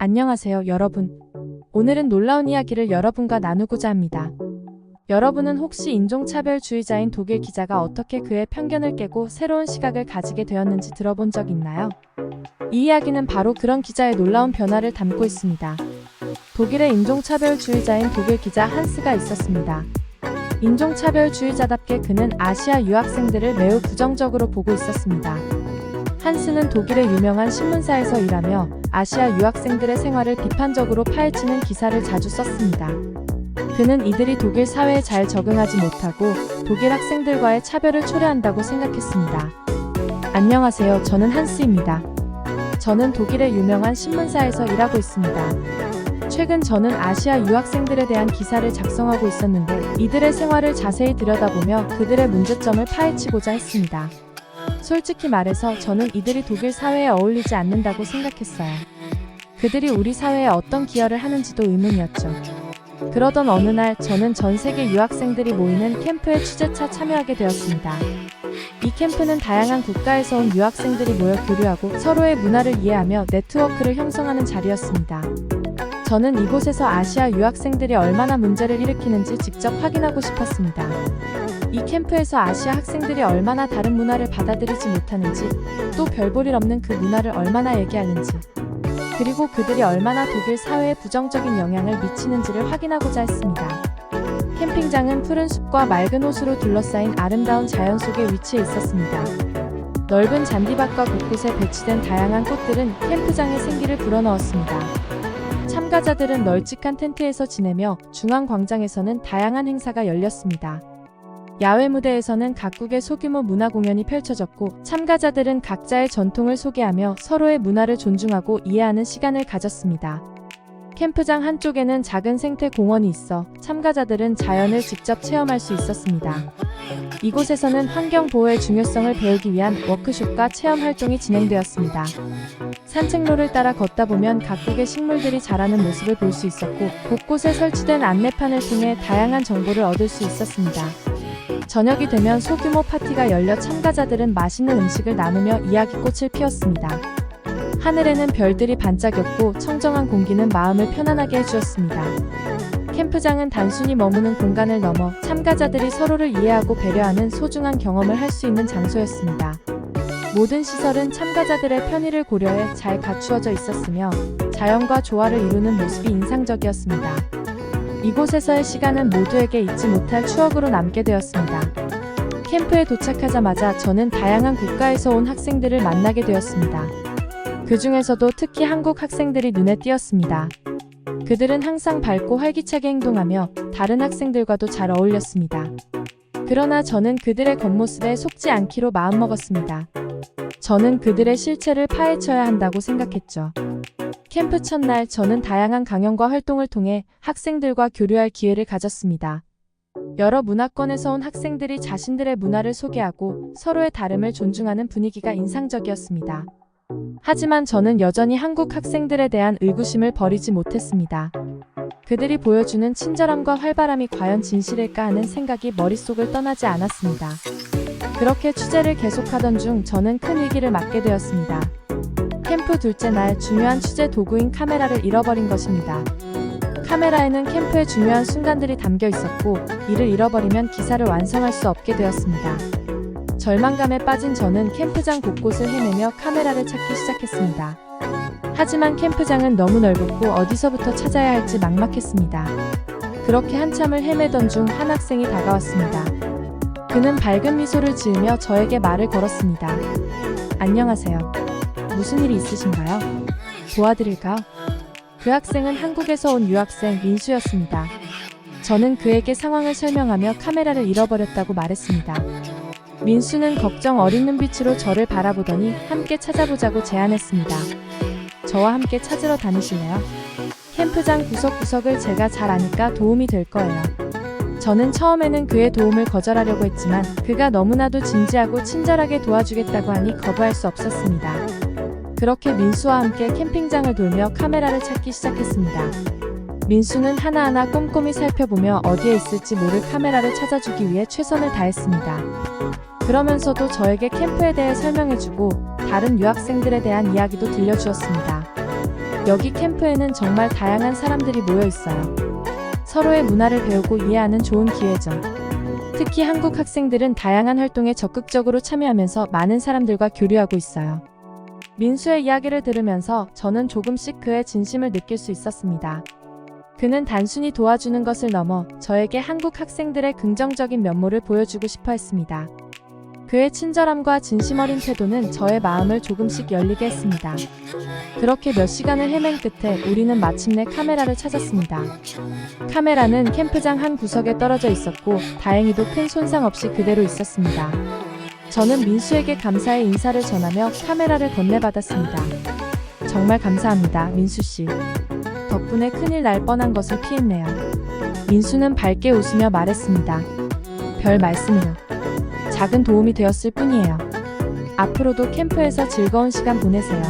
안녕하세요, 여러분. 오늘은 놀라운 이야기를 여러분과 나누고자 합니다. 여러분은 혹시 인종차별주의자인 독일 기자가 어떻게 그의 편견을 깨고 새로운 시각을 가지게 되었는지 들어본 적 있나요? 이 이야기는 바로 그런 기자의 놀라운 변화를 담고 있습니다. 독일의 인종차별주의자인 독일 기자 한스가 있었습니다. 인종차별주의자답게 그는 아시아 유학생들을 매우 부정적으로 보고 있었습니다. 한스는 독일의 유명한 신문사에서 일하며 아시아 유학생들의 생활을 비판적으로 파헤치는 기사를 자주 썼습니다. 그는 이들이 독일 사회에 잘 적응하지 못하고 독일 학생들과의 차별을 초래한다고 생각했습니다. 안녕하세요, 저는 한스입니다. 저는 독일의 유명한 신문사에서 일하고 있습니다. 최근 저는 아시아 유학생들에 대한 기사를 작성하고 있었는데 이들의 생활을 자세히 들여다보며 그들의 문제점을 파헤치고자 했습니다. 솔직히 말해서 저는 이들이 독일 사회에 어울리지 않는다고 생각했어요. 그들이 우리 사회에 어떤 기여를 하는지도 의문이었죠. 그러던 어느 날 저는 전 세계 유학생들이 모이는 캠프에 취재차 참여하게 되었습니다. 이 캠프는 다양한 국가에서 온 유학생들이 모여 교류하고 서로의 문화를 이해하며 네트워크를 형성하는 자리였습니다. 저는 이곳에서 아시아 유학생들이 얼마나 문제를 일으키는지 직접 확인하고 싶었습니다. 이 캠프에서 아시아 학생들이 얼마나 다른 문화를 받아들이지 못하는지, 또 별 볼 일 없는 그 문화를 얼마나 얘기하는지, 그리고 그들이 얼마나 독일 사회에 부정적인 영향을 미치는지를 확인하고자 했습니다. 캠핑장은 푸른 숲과 맑은 호수로 둘러싸인 아름다운 자연 속에 위치해 있었습니다. 넓은 잔디밭과 곳곳에 배치된 다양한 꽃들은 캠프장의 생기를 불어넣었습니다. 참가자들은 널찍한 텐트에서 지내며 중앙 광장에서는 다양한 행사가 열렸습니다. 야외 무대에서는 각국의 소규모 문화 공연이 펼쳐졌고 참가자들은 각자의 전통을 소개하며 서로의 문화를 존중하고 이해하는 시간을 가졌습니다. 캠프장 한쪽에는 작은 생태 공원이 있어 참가자들은 자연을 직접 체험할 수 있었습니다. 이곳에서는 환경 보호의 중요성을 배우기 위한 워크숍과 체험 활동이 진행되었습니다. 산책로를 따라 걷다 보면 각국의 식물들이 자라는 모습을 볼 수 있었고 곳곳에 설치된 안내판을 통해 다양한 정보를 얻을 수 있었습니다. 저녁이 되면 소규모 파티가 열려 참가자들은 맛있는 음식을 나누며 이야기꽃을 피웠습니다. 하늘에는 별들이 반짝였고 청정한 공기는 마음을 편안하게 해주었습니다. 캠프장은 단순히 머무는 공간을 넘어 참가자들이 서로를 이해하고 배려하는 소중한 경험을 할 수 있는 장소였습니다. 모든 시설은 참가자들의 편의를 고려해 잘 갖추어져 있었으며 자연과 조화를 이루는 모습이 인상적이었습니다. 이곳에서의 시간은 모두에게 잊지 못할 추억으로 남게 되었습니다. 캠프에 도착하자마자 저는 다양한 국가에서 온 학생들을 만나게 되었습니다. 그 중에서도 특히 한국 학생들이 눈에 띄었습니다. 그들은 항상 밝고 활기차게 행동하며 다른 학생들과도 잘 어울렸습니다. 그러나 저는 그들의 겉모습에 속지 않기로 마음먹었습니다. 저는 그들의 실체를 파헤쳐야 한다고 생각했죠. 캠프 첫날 저는 다양한 강연과 활동을 통해 학생들과 교류할 기회를 가졌습니다. 여러 문화권에서 온 학생들이 자신들의 문화를 소개하고 서로의 다름을 존중하는 분위기가 인상적이었습니다. 하지만 저는 여전히 한국 학생들에 대한 의구심을 버리지 못했습니다. 그들이 보여주는 친절함과 활발함이 과연 진실일까 하는 생각이 머릿속을 떠나지 않았습니다. 그렇게 취재를 계속하던 중 저는 큰 위기를 맞게 되었습니다. 캠프 둘째 날 중요한 취재 도구인 카메라를 잃어버린 것입니다. 카메라에는 캠프의 중요한 순간들이 담겨 있었고 이를 잃어버리면 기사를 완성할 수 없게 되었습니다. 절망감에 빠진 저는 캠프장 곳곳을 헤매며 카메라를 찾기 시작했습니다. 하지만 캠프장은 너무 넓었고 어디서부터 찾아야 할지 막막했습니다. 그렇게 한참을 헤매던 중 한 학생이 다가왔습니다. 그는 밝은 미소를 지으며 저에게 말을 걸었습니다. 안녕하세요. 무슨 일이 있으신가요? 도와드릴까요? 그 학생은 한국에서 온 유학생 민수였습니다. 저는 그에게 상황을 설명하며 카메라를 잃어버렸다고 말했습니다. 민수는 걱정 어린 눈빛으로 저를 바라보더니 함께 찾아보자고 제안했습니다. 저와 함께 찾으러 다니실래요? 캠프장 구석구석을 제가 잘 아니까 도움이 될 거예요. 저는 처음에는 그의 도움을 거절하려고 했지만 그가 너무나도 진지하고 친절하게 도와주겠다고 하니 거부할 수 없었습니다. 그렇게 민수와 함께 캠핑장을 돌며 카메라를 찾기 시작했습니다. 민수는 하나하나 꼼꼼히 살펴보며 어디에 있을지 모를 카메라를 찾아주기 위해 최선을 다했습니다. 그러면서도 저에게 캠프에 대해 설명해주고 다른 유학생들에 대한 이야기도 들려주었습니다. 여기 캠프에는 정말 다양한 사람들이 모여 있어요. 서로의 문화를 배우고 이해하는 좋은 기회죠. 특히 한국 학생들은 다양한 활동에 적극적으로 참여하면서 많은 사람들과 교류하고 있어요. 민수의 이야기를 들으면서 저는 조금씩 그의 진심을 느낄 수 있었습니다. 그는 단순히 도와주는 것을 넘어 저에게 한국 학생들의 긍정적인 면모를 보여주고 싶어 했습니다. 그의 친절함과 진심 어린 태도는 저의 마음을 조금씩 열리게 했습니다. 그렇게 몇 시간을 헤맨 끝에 우리는 마침내 카메라를 찾았습니다. 카메라는 캠프장 한 구석에 떨어져 있었고 다행히도 큰 손상 없이 그대로 있었습니다. 저는 민수에게 감사의 인사를 전하며 카메라를 건네받았습니다. 정말 감사합니다, 민수씨. 덕분에 큰일 날 뻔한 것을 피했네요. 민수는 밝게 웃으며 말했습니다. 별 말씀을요. 작은 도움이 되었을 뿐이에요. 앞으로도 캠프에서 즐거운 시간 보내세요.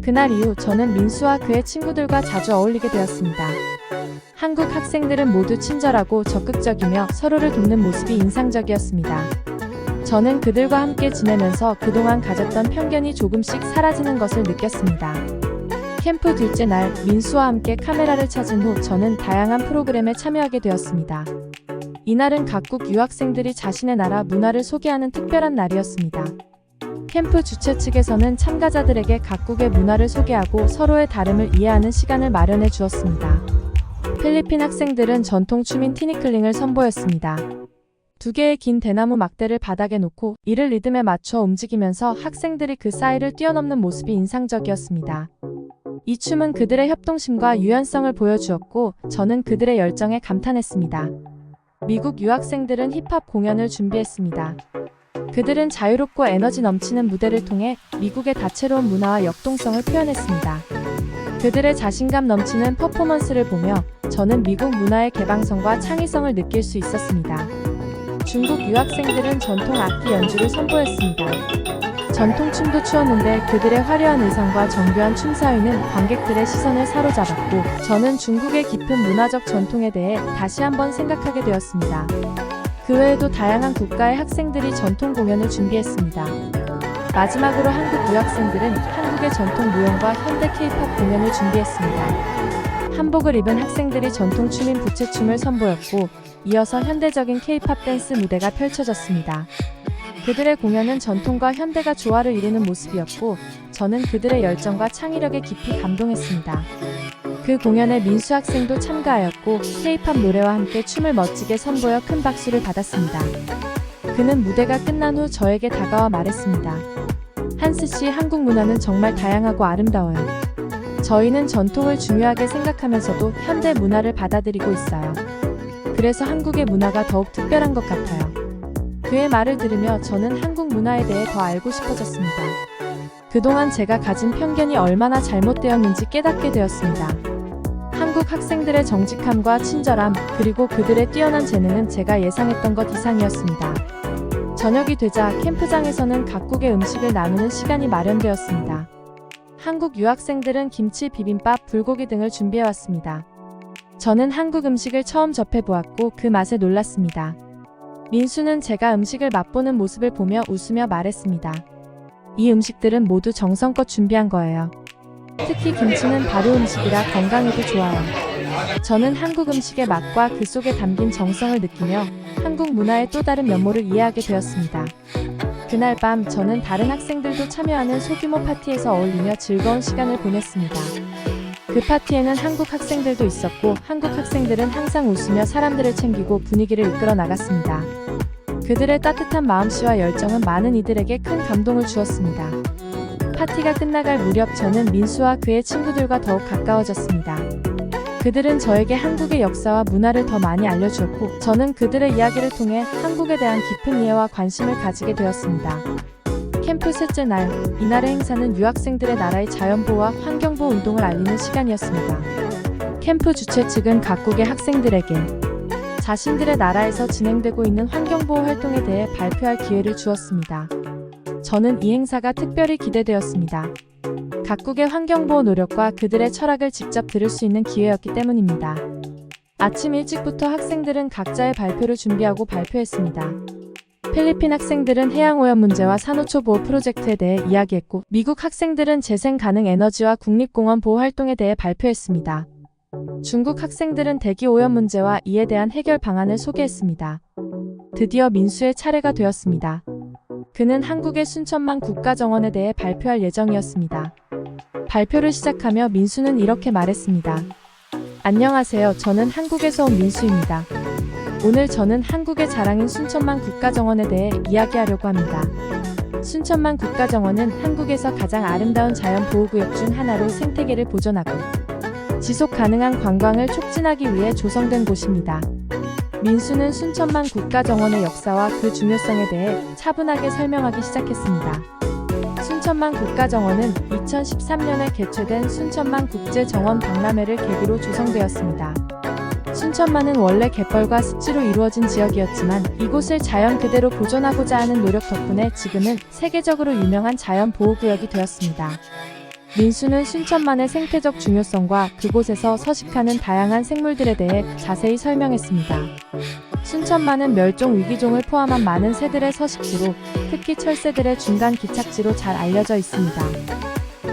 그날 이후 저는 민수와 그의 친구들과 자주 어울리게 되었습니다. 한국 학생들은 모두 친절하고 적극적이며 서로를 돕는 모습이 인상적이었습니다. 저는 그들과 함께 지내면서 그동안 가졌던 편견이 조금씩 사라지는 것을 느꼈습니다. 캠프 둘째 날, 민수와 함께 카메라를 찾은 후 저는 다양한 프로그램에 참여하게 되었습니다. 이날은 각국 유학생들이 자신의 나라 문화를 소개하는 특별한 날이었습니다. 캠프 주최 측에서는 참가자들에게 각국의 문화를 소개하고 서로의 다름을 이해하는 시간을 마련해 주었습니다. 필리핀 학생들은 전통 춤인 티니클링을 선보였습니다. 두 개의 긴 대나무 막대를 바닥에 놓고 이를 리듬에 맞춰 움직이면서 학생들이 그 사이를 뛰어넘는 모습이 인상적이었습니다. 이 춤은 그들의 협동심과 유연성을 보여주었고 저는 그들의 열정에 감탄했습니다. 미국 유학생들은 힙합 공연을 준비했습니다. 그들은 자유롭고 에너지 넘치는 무대를 통해 미국의 다채로운 문화와 역동성을 표현했습니다. 그들의 자신감 넘치는 퍼포먼스를 보며 저는 미국 문화의 개방성과 창의성을 느낄 수 있었습니다. 중국 유학생들은 전통 악기 연주를 선보였습니다. 전통 춤도 추었는데 그들의 화려한 의상과 정교한 춤사위는 관객들의 시선을 사로잡았고 저는 중국의 깊은 문화적 전통에 대해 다시 한번 생각하게 되었습니다. 그 외에도 다양한 국가의 학생들이 전통 공연을 준비했습니다. 마지막으로 한국 유학생들은 한국의 전통 무용과 현대 K-팝 공연을 준비했습니다. 한복을 입은 학생들이 전통 춤인 부채춤을 선보였고 이어서 현대적인 K-팝 댄스 무대가 펼쳐졌습니다. 그들의 공연은 전통과 현대가 조화를 이루는 모습이었고 저는 그들의 열정과 창의력에 깊이 감동했습니다. 그 공연에 민수 학생도 참가하였고 K-팝 노래와 함께 춤을 멋지게 선보여 큰 박수를 받았습니다. 그는 무대가 끝난 후 저에게 다가와 말했습니다. 한스 씨, 한국 문화는 정말 다양하고 아름다워요. 저희는 전통을 중요하게 생각하면서도 현대 문화를 받아들이고 있어요. 그래서 한국의 문화가 더욱 특별한 것 같아요. 그의 말을 들으며 저는 한국 문화에 대해 더 알고 싶어졌습니다. 그동안 제가 가진 편견이 얼마나 잘못되었는지 깨닫게 되었습니다. 한국 학생들의 정직함과 친절함, 그리고 그들의 뛰어난 재능은 제가 예상했던 것 이상이었습니다. 저녁이 되자 캠프장에서는 각국의 음식을 나누는 시간이 마련되었습니다. 한국 유학생들은 김치, 비빔밥, 불고기 등을 준비해왔습니다. 저는 한국 음식을 처음 접해보았고 그 맛에 놀랐습니다. 민수는 제가 음식을 맛보는 모습을 보며 웃으며 말했습니다. 이 음식들은 모두 정성껏 준비한 거예요. 특히 김치는 발효 음식이라 건강에도 좋아요. 저는 한국 음식의 맛과 그 속에 담긴 정성을 느끼며 한국 문화의 또 다른 면모를 이해하게 되었습니다. 그날 밤 저는 다른 학생들도 참여하는 소규모 파티에서 어울리며 즐거운 시간을 보냈습니다. 그 파티에는 한국 학생들도 있었고 한국 학생들은 항상 웃으며 사람들을 챙기고 분위기를 이끌어 나갔습니다. 그들의 따뜻한 마음씨와 열정은 많은 이들에게 큰 감동을 주었습니다. 파티가 끝나갈 무렵 저는 민수와 그의 친구들과 더욱 가까워졌습니다. 그들은 저에게 한국의 역사와 문화를 더 많이 알려주었고 저는 그들의 이야기를 통해 한국에 대한 깊은 이해와 관심을 가지게 되었습니다. 캠프 셋째 날, 이날의 행사는 유학생들의 나라의 자연보호와 환경보호 운동을 알리는 시간이었습니다. 캠프 주최 측은 각국의 학생들에게 자신들의 나라에서 진행되고 있는 환경보호 활동에 대해 발표할 기회를 주었습니다. 저는 이 행사가 특별히 기대되었습니다. 각국의 환경보호 노력과 그들의 철학을 직접 들을 수 있는 기회였기 때문입니다. 아침 일찍부터 학생들은 각자의 발표를 준비하고 발표했습니다. 필리핀 학생들은 해양오염 문제와 산호초 보호 프로젝트에 대해 이야기했고, 미국 학생들은 재생 가능 에너지와 국립공원 보호 활동에 대해 발표했습니다. 중국 학생들은 대기 오염 문제와 이에 대한 해결 방안을 소개했습니다. 드디어 민수의 차례가 되었습니다. 그는 한국의 순천만 국가정원에 대해 발표할 예정이었습니다. 발표를 시작하며 민수는 이렇게 말했습니다. 안녕하세요. 저는 한국에서 온 민수입니다. 오늘 저는 한국의 자랑인 순천만 국가정원에 대해 이야기하려고 합니다. 순천만 국가정원은 한국에서 가장 아름다운 자연보호구역 중 하나로 생태계를 보존하고 지속 가능한 관광을 촉진하기 위해 조성된 곳입니다. 민수는 순천만 국가정원의 역사와 그 중요성에 대해 차분하게 설명하기 시작했습니다. 순천만 국가정원은 2013년에 개최된 순천만 국제정원 박람회를 계기로 조성되었습니다. 순천만은 원래 갯벌과 습지로 이루어진 지역이었지만 이곳을 자연 그대로 보존하고자 하는 노력 덕분에 지금은 세계적으로 유명한 자연보호구역이 되었습니다. 민수는 순천만의 생태적 중요성과 그곳에서 서식하는 다양한 생물들에 대해 자세히 설명했습니다. 순천만은 멸종 위기종을 포함한 많은 새들의 서식지로, 특히 철새들의 중간 기착지로 잘 알려져 있습니다.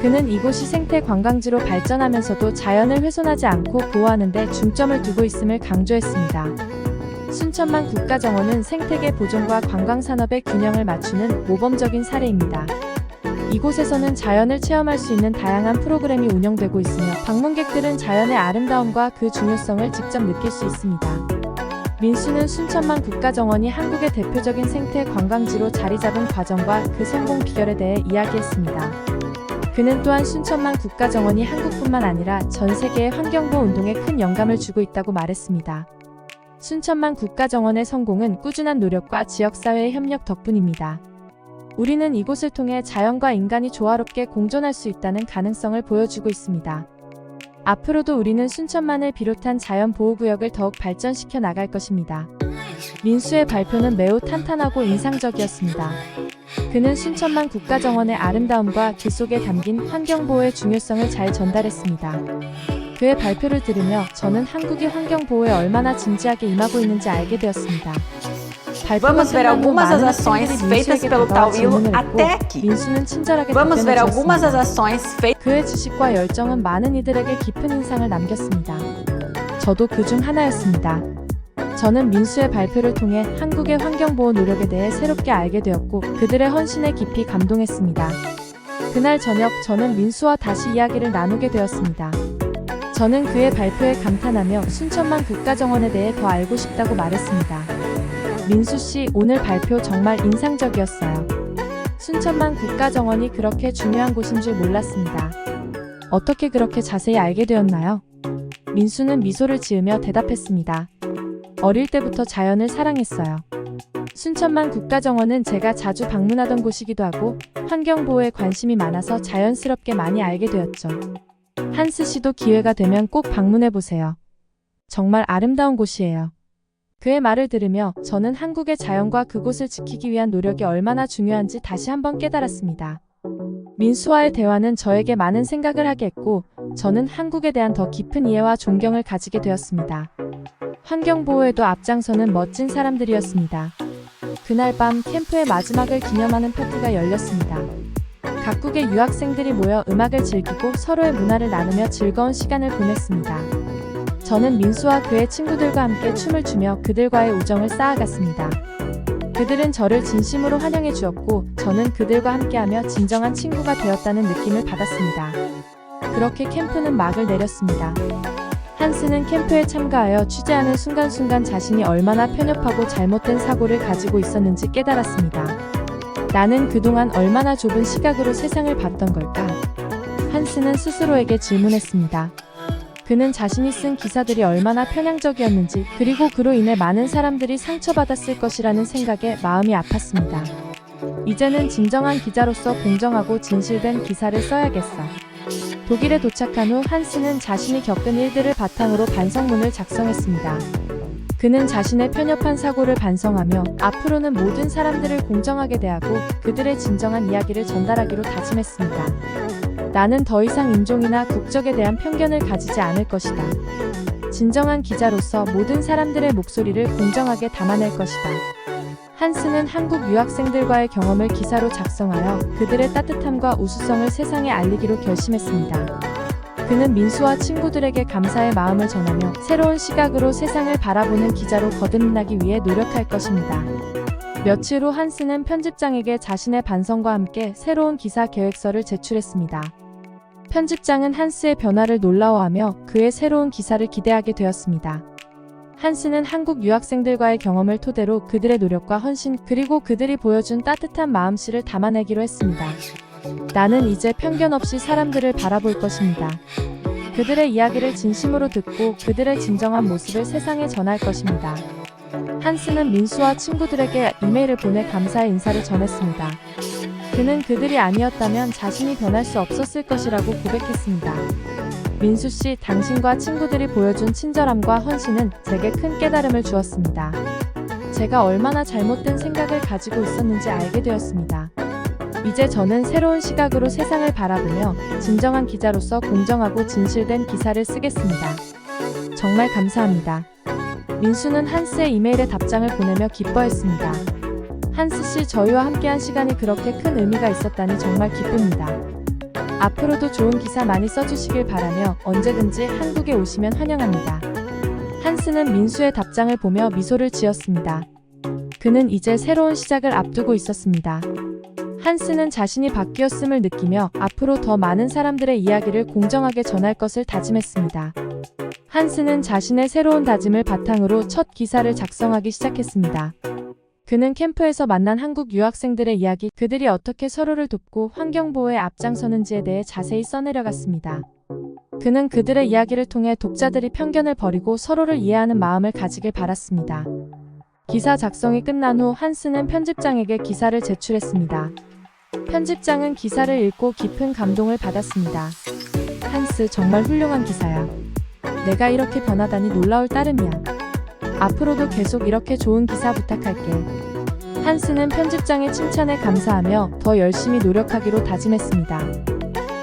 그는 이곳이 생태 관광지로 발전하면서도 자연을 훼손하지 않고 보호하는 데 중점을 두고 있음을 강조했습니다. 순천만 국가정원은 생태계 보존과 관광산업의 균형을 맞추는 모범적인 사례입니다. 이곳에서는 자연을 체험할 수 있는 다양한 프로그램이 운영되고 있으며 방문객들은 자연의 아름다움과 그 중요성을 직접 느낄 수 있습니다. 민수는 순천만 국가정원이 한국의 대표적인 생태 관광지로 자리 잡은 과정과 그 성공 비결에 대해 이야기했습니다. 그는 또한 순천만 국가정원이 한국뿐만 아니라 전 세계의 환경보호 운동에 큰 영감을 주고 있다고 말했습니다. 순천만 국가정원의 성공은 꾸준한 노력과 지역사회의 협력 덕분입니다. 우리는 이곳을 통해 자연과 인간이 조화롭게 공존할 수 있다는 가능성을 보여주고 있습니다. 앞으로도 우리는 순천만을 비롯한 자연보호구역을 더욱 발전시켜 나갈 것입니다. 민수의 발표는 매우 탄탄하고 인상적이었습니다. 그는 순천만 국가정원의 아름다움과 그 속에 담긴 환경보호의 중요성을 잘 전달했습니다. 그의 발표를 들으며 저는 한국이 환경보호에 얼마나 진지하게 임하고 있는지 알게 되었습니다. Vamos ver algumas das ações feitas pelo Tauilo até aqui. Vamos ver algumas das ações feitas. 그의 지식과 열정은 많은 이들에게 깊은 인상을 남겼습니다. 저도 그 중 하나였습니다. 저는 민수의 발표를 통해 한국의 환경보호 노력에 대해 새롭게 알게 되었고 그들의 헌신에 깊이 감동했습니다. 그날 저녁 저는 민수와 다시 이야기를 나누게 되었습니다. 저는 그의 발표에 감탄하며 순천만 국가정원에 대해 더 알고 싶다고 말했습니다. 민수 씨, 오늘 발표 정말 인상적이었어요. 순천만 국가정원이 그렇게 중요한 곳인 줄 몰랐습니다. 어떻게 그렇게 자세히 알게 되었나요? 민수는 미소를 지으며 대답했습니다. 어릴 때부터 자연을 사랑했어요. 순천만 국가정원은 제가 자주 방문하던 곳이기도 하고 환경보호에 관심이 많아서 자연스럽게 많이 알게 되었죠. 한스 씨도 기회가 되면 꼭 방문해보세요. 정말 아름다운 곳이에요. 그의 말을 들으며 저는 한국의 자연과 그곳을 지키기 위한 노력이 얼마나 중요한지 다시 한번 깨달았습니다. 민수와의 대화는 저에게 많은 생각을 하게 했고 저는 한국에 대한 더 깊은 이해와 존경을 가지게 되었습니다. 환경보호에도 앞장서는 멋진 사람들이었습니다. 그날 밤 캠프의 마지막을 기념하는 파티가 열렸습니다. 각국의 유학생들이 모여 음악을 즐기고 서로의 문화를 나누며 즐거운 시간을 보냈습니다. 저는 민수와 그의 친구들과 함께 춤을 추며 그들과의 우정을 쌓아갔습니다. 그들은 저를 진심으로 환영해 주었고 저는 그들과 함께하며 진정한 친구가 되었다는 느낌을 받았습니다. 그렇게 캠프는 막을 내렸습니다. 한스는 캠프에 참가하여 취재하는 순간순간 자신이 얼마나 편협하고 잘못된 사고를 가지고 있었는지 깨달았습니다. 나는 그동안 얼마나 좁은 시각으로 세상을 봤던 걸까? 한스는 스스로에게 질문했습니다. 그는 자신이 쓴 기사들이 얼마나 편향적이었는지 그리고 그로 인해 많은 사람들이 상처받았을 것이라는 생각에 마음이 아팠습니다. 이제는 진정한 기자로서 공정하고 진실된 기사를 써야겠어. 독일에 도착한 후 한스는 자신이 겪은 일들을 바탕으로 반성문을 작성했습니다. 그는 자신의 편협한 사고를 반성하며 앞으로는 모든 사람들을 공정하게 대하고 그들의 진정한 이야기를 전달하기로 다짐했습니다. 나는 더 이상 인종이나 국적에 대한 편견을 가지지 않을 것이다. 진정한 기자로서 모든 사람들의 목소리를 공정하게 담아낼 것이다. 한스는 한국 유학생들과의 경험을 기사로 작성하여 그들의 따뜻함과 우수성을 세상에 알리기로 결심했습니다. 그는 민수와 친구들에게 감사의 마음을 전하며 새로운 시각으로 세상을 바라보는 기자로 거듭나기 위해 노력할 것입니다. 며칠 후 한스는 편집장에게 자신의 반성과 함께 새로운 기사 계획서를 제출했습니다. 편집장은 한스의 변화를 놀라워하며 그의 새로운 기사를 기대하게 되었습니다. 한스는 한국 유학생들과의 경험을 토대로 그들의 노력과 헌신 그리고 그들이 보여준 따뜻한 마음씨를 담아내기로 했습니다. 나는 이제 편견 없이 사람들을 바라볼 것입니다. 그들의 이야기를 진심으로 듣고 그들의 진정한 모습을 세상에 전할 것입니다. 한스는 민수와 친구들에게 이메일을 보내 감사의 인사를 전했습니다. 그는 그들이 아니었다면 자신이 변할 수 없었을 것이라고 고백했습니다. 민수 씨, 당신과 친구들이 보여준 친절함과 헌신은 제게 큰 깨달음을 주었습니다. 제가 얼마나 잘못된 생각을 가지고 있었는지 알게 되었습니다. 이제 저는 새로운 시각으로 세상을 바라보며 진정한 기자로서 공정하고 진실된 기사를 쓰겠습니다. 정말 감사합니다. 민수는 한스의 이메일에 답장을 보내며 기뻐했습니다. 한스 씨, 저희와 함께한 시간이 그렇게 큰 의미가 있었다니 정말 기쁩니다. 앞으로도 좋은 기사 많이 써주시길 바라며 언제든지 한국에 오시면 환영합니다. 한스는 민수의 답장을 보며 미소를 지었습니다. 그는 이제 새로운 시작을 앞두고 있었습니다. 한스는 자신이 바뀌었음을 느끼며 앞으로 더 많은 사람들의 이야기를 공정하게 전할 것을 다짐했습니다. 한스는 자신의 새로운 다짐을 바탕으로 첫 기사를 작성하기 시작했습니다. 그는 캠프에서 만난 한국 유학생들의 이야기, 그들이 어떻게 서로를 돕고 환경보호에 앞장서는지에 대해 자세히 써내려갔습니다. 그는 그들의 이야기를 통해 독자들이 편견을 버리고 서로를 이해하는 마음을 가지길 바랐습니다. 기사 작성이 끝난 후 한스는 편집장에게 기사를 제출했습니다. 편집장은 기사를 읽고 깊은 감동을 받았습니다. 한스, 정말 훌륭한 기사야. 내가 이렇게 변하다니 놀라울 따름이야. 앞으로도 계속 이렇게 좋은 기사 부탁할게. 한스는 편집장의 칭찬에 감사하며 더 열심히 노력하기로 다짐했습니다.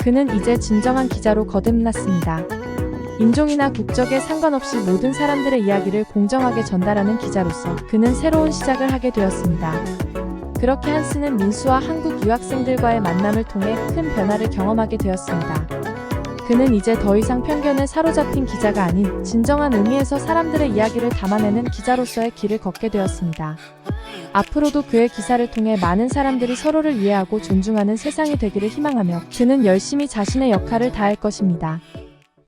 그는 이제 진정한 기자로 거듭났습니다. 인종이나 국적에 상관없이 모든 사람들의 이야기를 공정하게 전달하는 기자로서 그는 새로운 시작을 하게 되었습니다. 그렇게 한스는 민수와 한국 유학생들과의 만남을 통해 큰 변화를 경험하게 되었습니다. 그는 이제 더 이상 편견에 사로잡힌 기자가 아닌 진정한 의미에서 사람들의 이야기를 담아내는 기자로서의 길을 걷게 되었습니다. 앞으로도 그의 기사를 통해 많은 사람들이 서로를 이해하고 존중하는 세상이 되기를 희망하며 그는 열심히 자신의 역할을 다할 것입니다.